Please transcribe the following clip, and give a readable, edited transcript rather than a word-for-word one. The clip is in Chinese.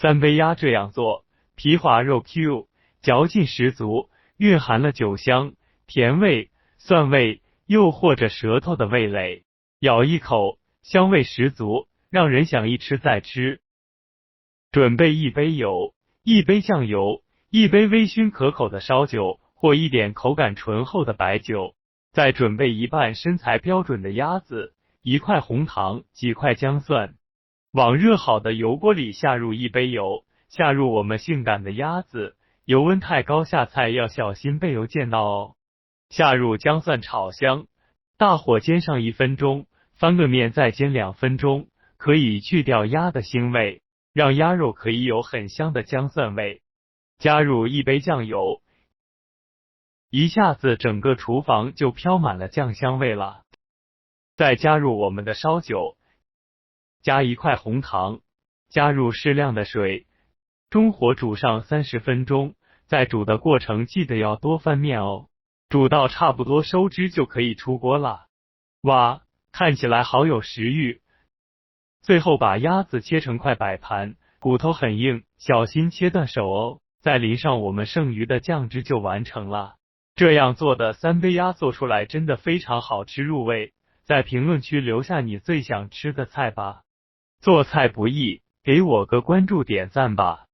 三杯鸭这样做，皮滑肉 Q， 嚼劲十足，蕴含了酒香、甜味、蒜味，又或者舌头的味蕾。咬一口，香味十足，让人想一吃再吃。准备一杯油、一杯酱油、一杯微醺可口的烧酒或一点口感醇厚的白酒，再准备一半身材标准的鸭子，一块红糖，几块姜蒜。往热好的油锅里下入一杯油，下入我们性感的鸭子，油温太高下菜要小心被油溅到哦。下入姜蒜炒香，大火煎上1分钟，翻个面再煎2分钟，可以去掉鸭的腥味，让鸭肉可以有很香的姜蒜味。加入一杯酱油，一下子整个厨房就飘满了酱香味了。再加入我们的烧酒，加1块红糖，加入适量的水，中火煮上30分钟。在煮的过程记得要多翻面哦，煮到差不多收汁就可以出锅了。哇，看起来好有食欲。最后把鸭子切成块摆盘，骨头很硬，小心切断手哦。再淋上我们剩余的酱汁就完成了。这样做的三杯鸭做出来真的非常好吃入味，在评论区留下你最想吃的菜吧。做菜不易，给我个关注点赞吧。